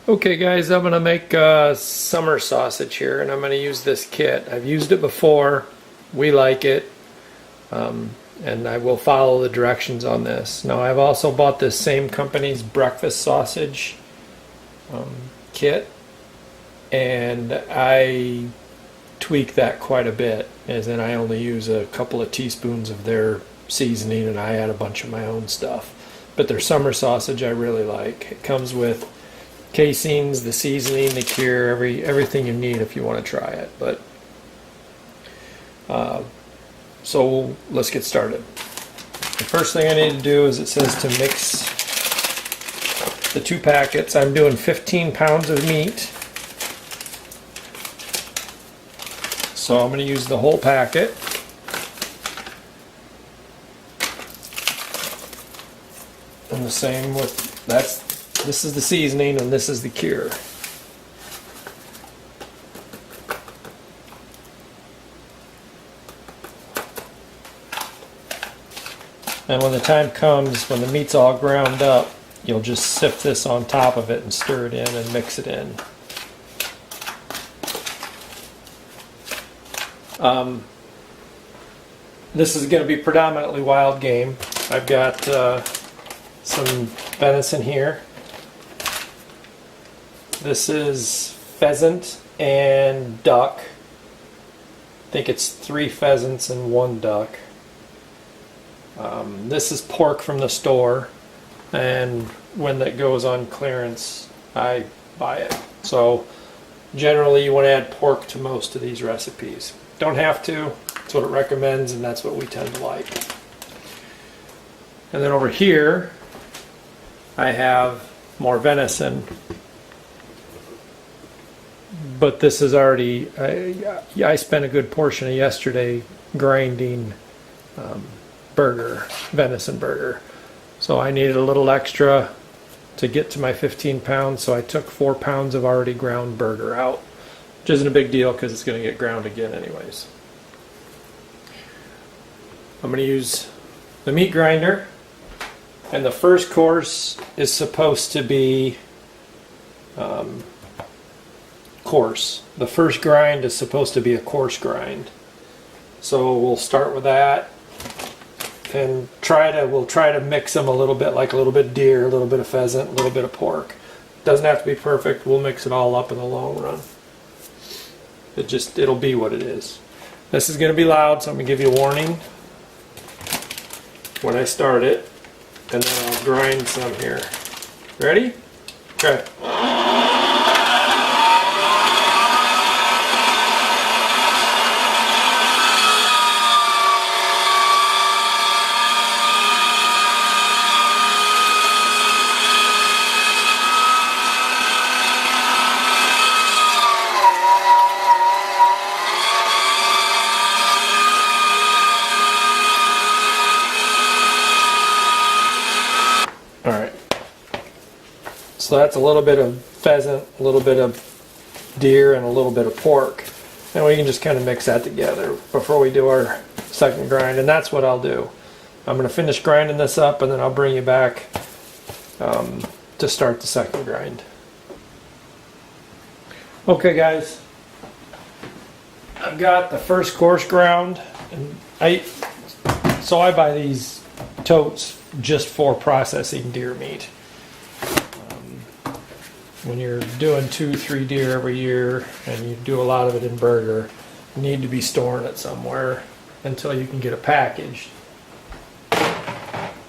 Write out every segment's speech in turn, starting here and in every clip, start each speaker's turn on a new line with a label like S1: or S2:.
S1: Okay guys, I'm going to make summer sausage here, and I'm going to use this kit. I've used it before, we like it, and I will follow the directions on this. Now I've also bought this same company's breakfast sausage kit, and I tweak that quite a bit, as in I only use a couple of teaspoons of their seasoning and I add a bunch of my own stuff. But their summer sausage I really like. It comes with casings, the seasoning, the cure, everything you need if you want to try it. But so let's get started. The first thing I need to do is, it says to mix the 2 packets. I'm doing 15 pounds of meat, so I'm going to use the whole packet. And the same with this is the seasoning and this is the cure. And when the time comes, when the meat's all ground up, you'll just sift this on top of it and stir it in and mix it in. This is going to be predominantly wild game. I've got some venison here. This is pheasant and duck. I think it's 3 pheasants and 1 duck. This is pork from the store, and when that goes on clearance, I buy it. So generally you want to add pork to most of these recipes. Don't have to, that's what it recommends, and that's what we tend to like. And then over here I have more venison, but this is already, I spent a good portion of yesterday grinding venison burger. So I needed a little extra to get to my 15 pounds, so I took 4 pounds of already ground burger out, which isn't a big deal because it's going to get ground again anyways. I'm going to use the meat grinder, and the first course is supposed to be coarse. The first grind is supposed to be a coarse grind. So we'll start with that, and we'll try to mix them a little bit, like a little bit of deer, a little bit of pheasant, a little bit of pork. Doesn't have to be perfect. We'll mix it all up in the long run. It'll be what it is. This is going to be loud, so I'm going to give you a warning when I start it, and then I'll grind some here. Ready? Okay. Alright, so that's a little bit of pheasant, a little bit of deer, and a little bit of pork. And we can just kind of mix that together before we do our second grind, and that's what I'll do. I'm going to finish grinding this up, and then I'll bring you back to start the second grind. Okay guys, I've got the first course ground, and I buy these totes just for processing deer meat. When you're doing 2-3 deer every year and you do a lot of it in burger, you need to be storing it somewhere until you can get it packaged,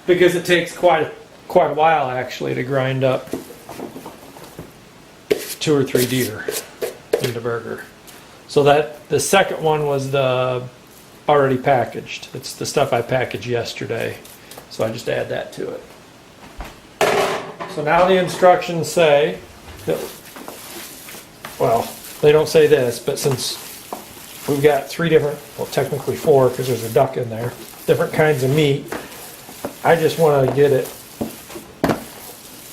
S1: because it takes quite a while actually to grind up 2 or 3 deer into burger. So that the second one was the already packaged. It's the stuff I packaged yesterday. So I just add that to it. So now the instructions say that, well, they don't say this, but since we've got 3 different, well technically 4 because there's a duck in there, different kinds of meat, I just want to get it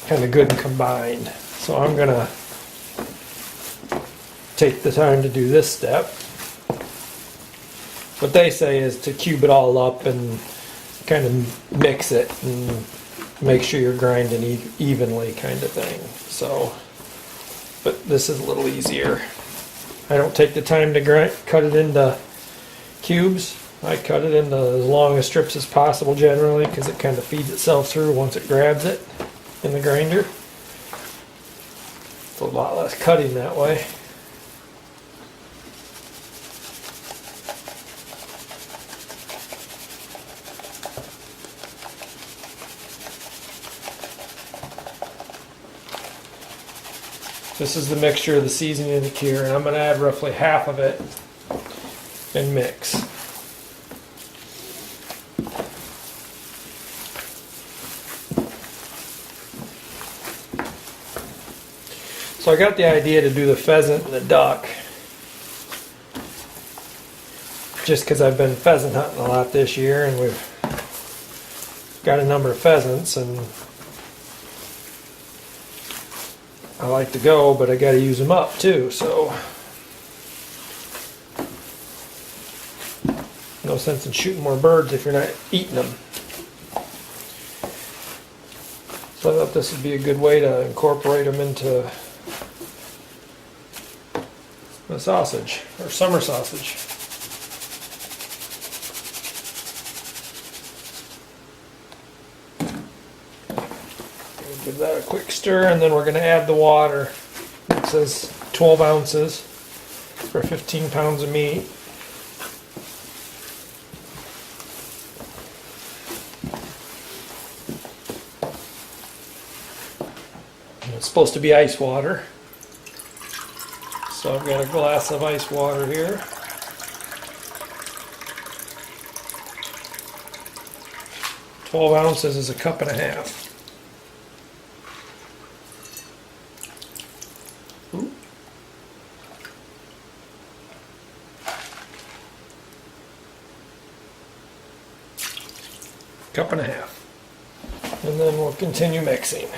S1: kind of good and combined. So I'm going to take the time to do this step. What they say is to cube it all up and kind of mix it and make sure you're grinding evenly, kind of thing. So but this is a little easier. I don't take the time to cut it into cubes. I cut it into as long as strips as possible generally because it kind of feeds itself through once it grabs it in the grinder. It's a lot less cutting that way. This is the mixture of the seasoning and the cure, and I'm going to add roughly half of it and mix. So I got the idea to do the pheasant and the duck just because I've been pheasant hunting a lot this year, and we've got a number of pheasants, and I like to go, but I got to use them up too, so no sense in shooting more birds if you're not eating them. So I thought this would be a good way to incorporate them into the sausage, or summer sausage. Give that a quick stir, and then we're going to add the water. It says 12 ounces for 15 pounds of meat. And it's supposed to be ice water. So I've got a glass of ice water here. "12 ounces is a cup and a half. Cup and a half. And then we'll continue mixing.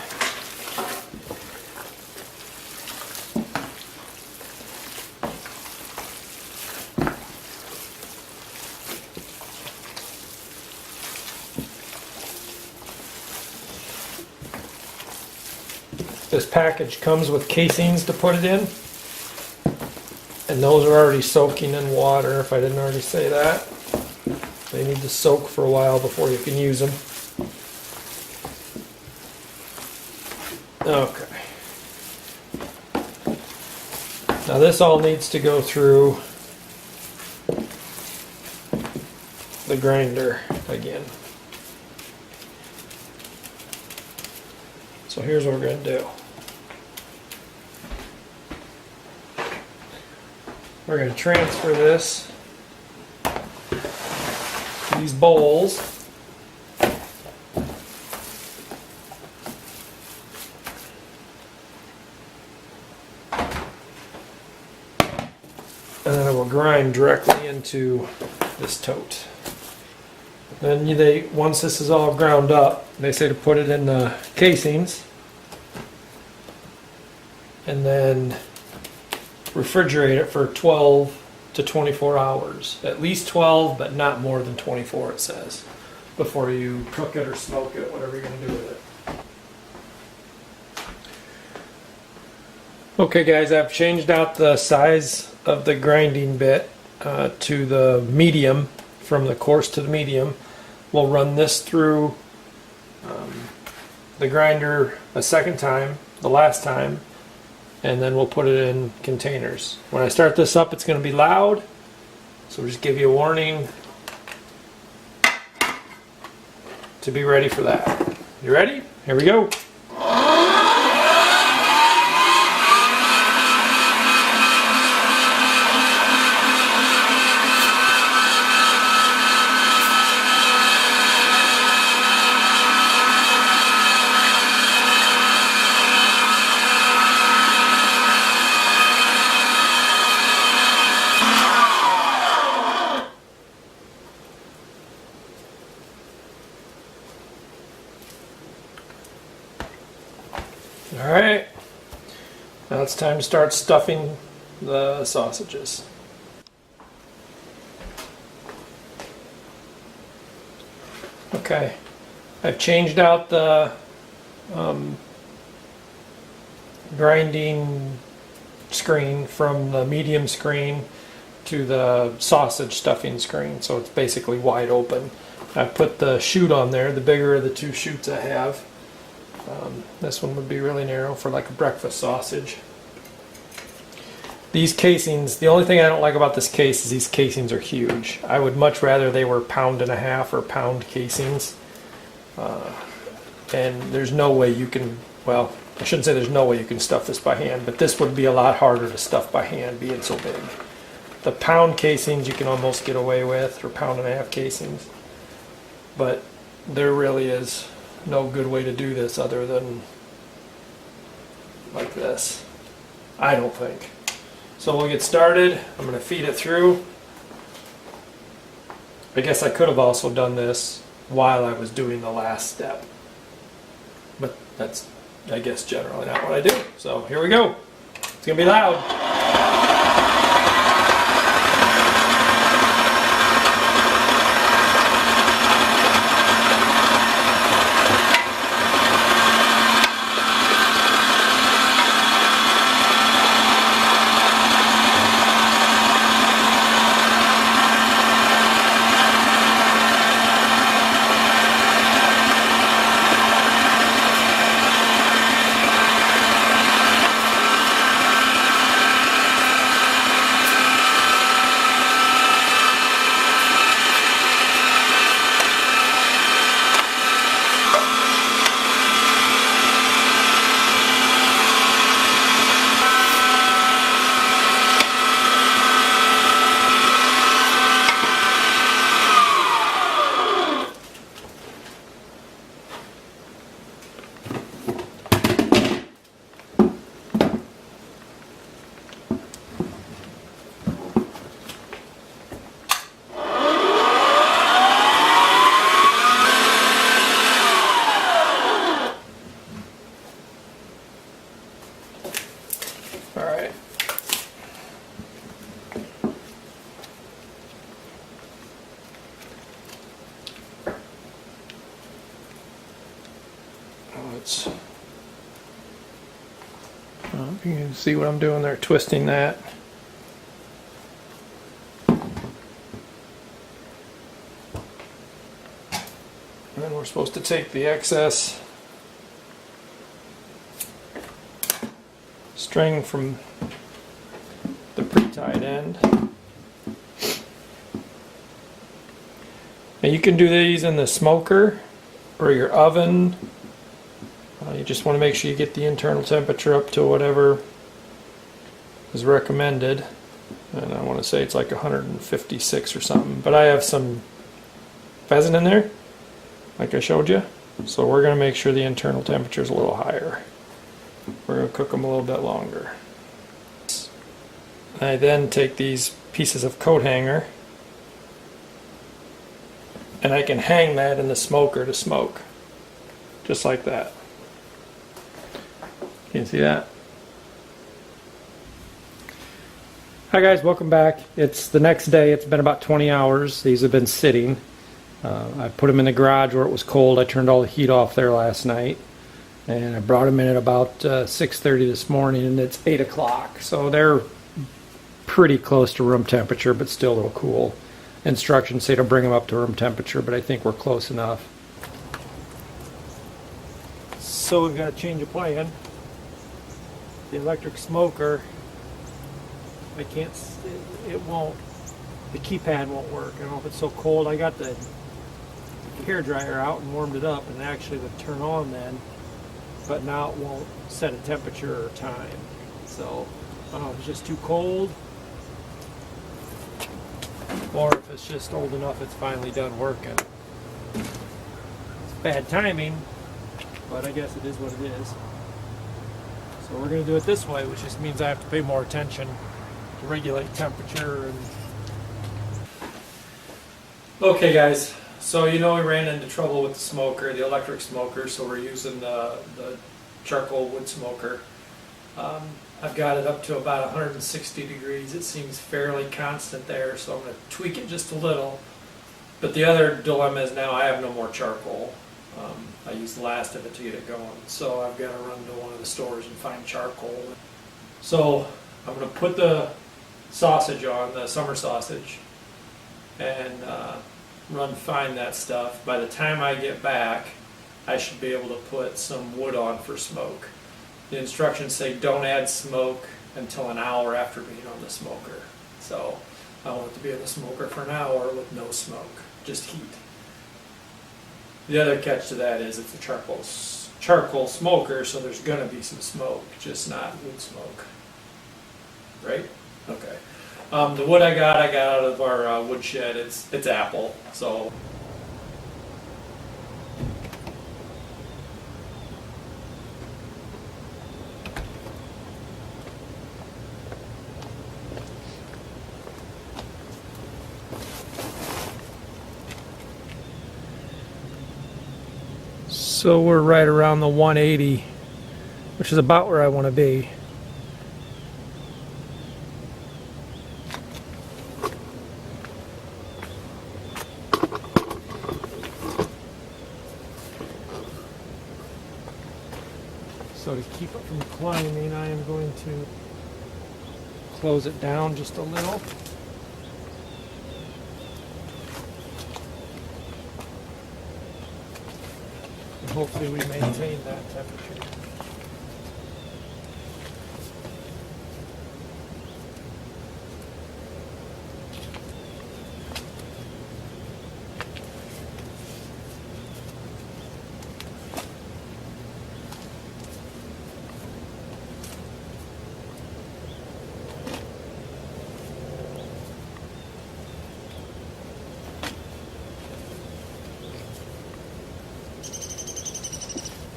S1: This package comes with casings to put it in, and those are already soaking in water, if I didn't already say that. They need to soak for a while before you can use them. Okay. Now this all needs to go through the grinder again. So here's what we're going to do. We're going to transfer this to these bowls. And then it will grind directly into this tote. Then once this is all ground up, they say to put it in the casings and then refrigerate it for 12 to 24 hours. At least 12, but not more than 24, it says, before you cook it or smoke it, whatever you're going to do with it. Okay guys, I've changed out the size of the grinding bit to the medium, from the coarse to the medium. We'll run this through the grinder a second time, the last time, and then we'll put it in containers. When I start this up, it's going to be loud, so we'll just give you a warning to be ready for that. You ready? Here we go. Alright, now it's time to start stuffing the sausages. Okay, I've changed out the grinding screen from the medium screen to the sausage stuffing screen, so it's basically wide open. I put the chute on there, the bigger of the two chutes I have. This one would be really narrow for like a breakfast sausage. These casings, the only thing I don't like about this case is these casings are huge. I would much rather they were 1.5 pound or pound casings. And there's no way you can, well, I shouldn't say there's no way you can stuff this by hand, but this would be a lot harder to stuff by hand being so big. The pound casings you can almost get away with, or 1.5 pound casings. But there really is no good way to do this other than like this. I don't think. So we'll get started. I'm going to feed it through. I guess I could have also done this while I was doing the last step. But that's, I guess, generally not what I do. So here we go. It's going to be loud. Alright. Let's, you can see what I'm doing there, twisting that. And then we're supposed to take the excess string from the pre-tied end. Now you can do these in the smoker or your oven. You just want to make sure you get the internal temperature up to whatever is recommended. And I want to say it's like 156 or something. But I have some pheasant in there, like I showed you. So we're going to make sure the internal temperature is a little higher. We're going to cook them a little bit longer. I then take these pieces of coat hanger and I can hang that in the smoker to smoke. Just like that. Can you see that? Hi guys, welcome back. It's the next day. It's been about 20 hours. These have been sitting. I put them in the garage where it was cold. I turned all the heat off there last night. And I brought them in at about 6:30 this morning, and it's 8 o'clock. So they're pretty close to room temperature, but still a little cool. Instructions say to bring them up to room temperature, but I think we're close enough. So we've got a change of plan. The electric smoker, I can't, it won't, the keypad won't work. I don't know if it's so cold. I got the hair dryer out and warmed it up, and it actually would turn on then. But now it won't set a temperature or time. So I don't know if it's just too cold or if it's just old enough it's finally done working. It's bad timing, but I guess it is what it is. So we're going to do it this way, which just means I have to pay more attention to regulate temperature. And okay guys, so you know we ran into trouble with the smoker, the electric smoker, so we're using the charcoal wood smoker. I've got it up to about 160 degrees. It seems fairly constant there, so I'm going to tweak it just a little. But the other dilemma is now I have no more charcoal. I used the last of it to get it going, so I've got to run to one of the stores and find charcoal. So I'm going to put the sausage on, the summer sausage, and find that stuff. By the time I get back, I should be able to put some wood on for smoke. The instructions say don't add smoke until an hour after being on the smoker. So I want it to be in the smoker for an hour with no smoke, just heat. The other catch to that is it's a charcoal smoker, so there's going to be some smoke, just not wood smoke. Right? Okay. The wood I got out of our wood shed. It's apple, so. So we're right around the 180, which is about where I want to be. So to keep it from climbing, I am going to close it down just a little. And hopefully we maintain that temperature.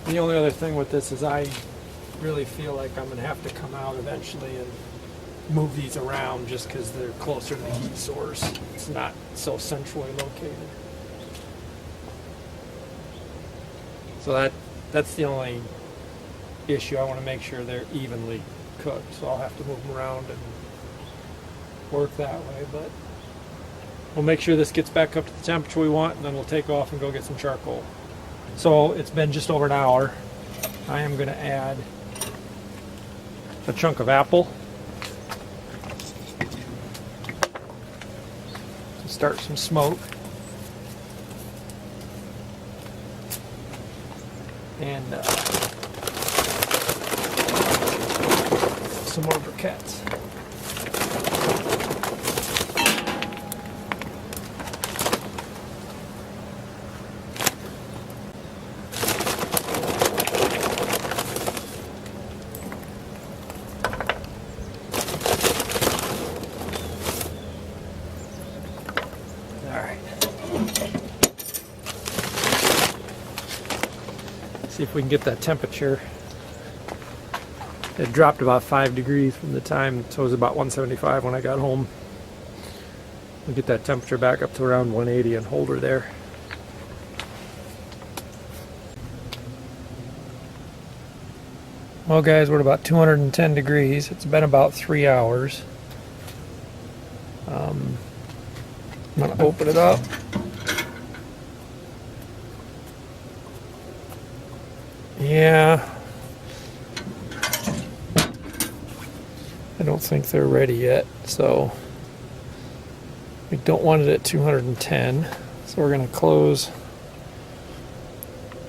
S1: The only other thing with this is I really feel like I'm going to have to come out eventually and move these around just because they're closer to the heat source. It's not so centrally located. So that's the only issue. I want to make sure they're evenly cooked. So I'll have to move them around and work that way. But we'll make sure this gets back up to the temperature we want, and then we'll take off and go get some charcoal. So it's been just over an hour. I am going to add a chunk of apple to start some smoke, and some more briquettes. See if we can get that temperature. It dropped about 5 degrees from the time, so it was about 175 when I got home. We'll get that temperature back up to around 180 and hold her there. Well guys, we're at about 210 degrees. It's been about 3 hours. I'm going to open it up. Yeah, I don't think they're ready yet, so we don't want it at 210, so we're going to close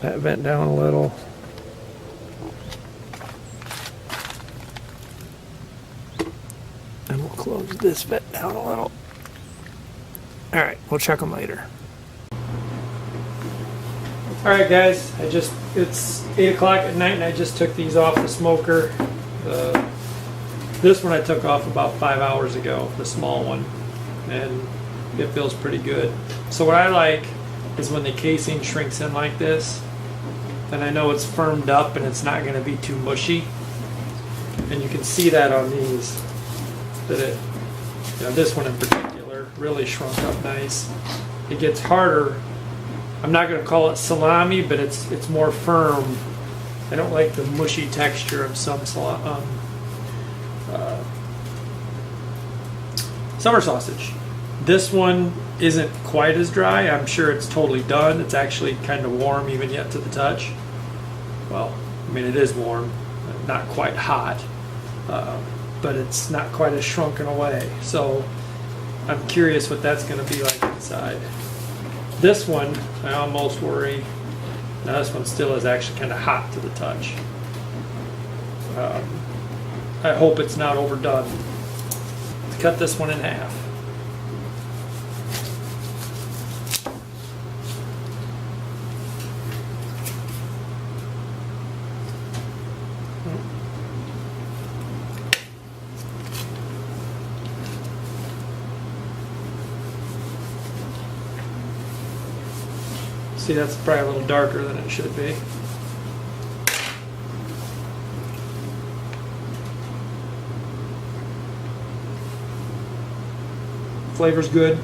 S1: that vent down a little. And we'll close this vent down a little. Alright, we'll check them later. Alright guys, it's 8 o'clock at night and I just took these off the smoker. This one I took off about 5 hours ago, the small one, and it feels pretty good. So what I like is when the casing shrinks in like this, then I know it's firmed up and it's not going to be too mushy. And you can see that on these, that it, this one in particular really shrunk up nice. It gets harder. I'm not going to call it salami, but it's more firm. I don't like the mushy texture of some summer sausage. This one isn't quite as dry. I'm sure it's totally done. It's actually kind of warm even yet to the touch. Well, I mean it is warm, not quite hot. but it's not quite as shrunken away. So I'm curious what that's going to be like inside. This one, I almost worry. Now this one still is actually kind of hot to the touch. I hope it's not overdone. Let's cut this one in half. See, that's probably a little darker than it should be. Flavor's good.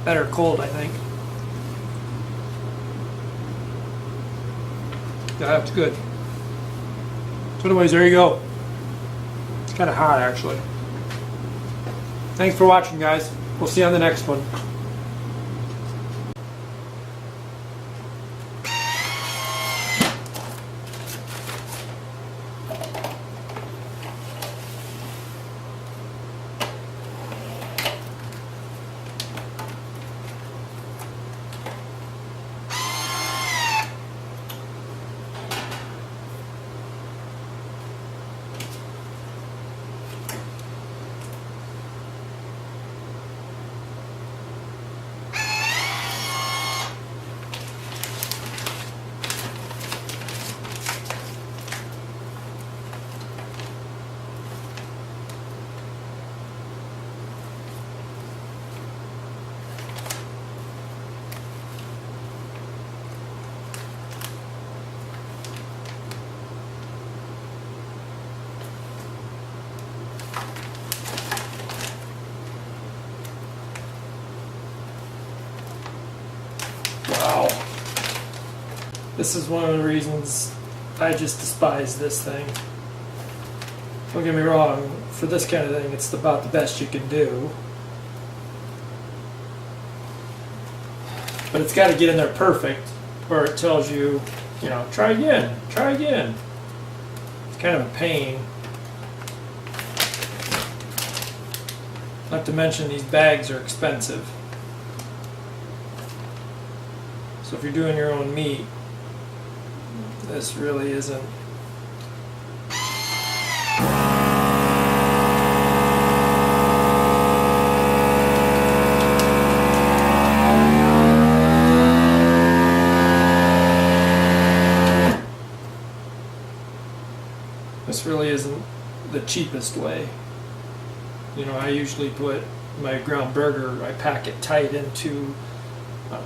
S1: Better cold, I think. Yeah, that's good. So anyways, there you go. It's kind of hot, actually. Thanks for watching, guys. We'll see you on the next one. Wow. This is one of the reasons I just despise this thing. Don't get me wrong, for this kind of thing, it's about the best you can do. But it's got to get in there perfect, or it tells you, you know, try again, try again. It's kind of a pain. Not to mention these bags are expensive. So if you're doing your own meat, this really isn't. This really isn't the cheapest way. You know, I usually put my ground burger, I pack it tight into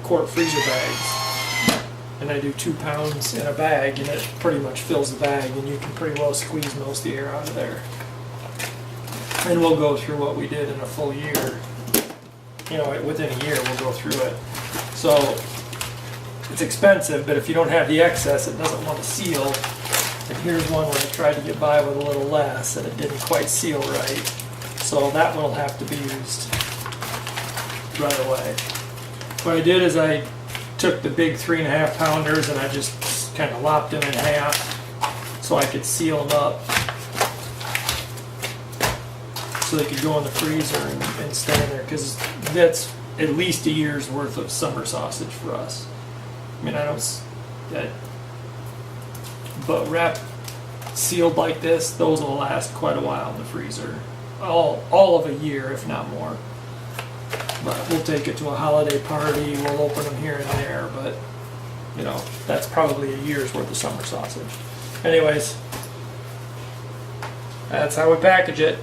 S1: quart freezer bags, and I do 2 pounds in a bag, and it pretty much fills the bag, and you can pretty well squeeze most of the air out of there. And we'll go through what we did in a full year. You know, within a year we'll go through it. So it's expensive, but if you don't have the excess, it doesn't want to seal. And here's one where I tried to get by with a little less, and it didn't quite seal right. So that one will have to be used right away. What I did is I took the big 3.5 pounders and I just kind of lopped them in half so I could seal them up so they could go in the freezer and stay in there, because that's at least a year's worth of summer sausage for us. I mean, but wrapped, sealed like this, those will last quite a while in the freezer. All of a year, if not more. But we'll take it to a holiday party, we'll open them here and there, but, you know, that's probably a year's worth of summer sausage. Anyways, that's how we package it.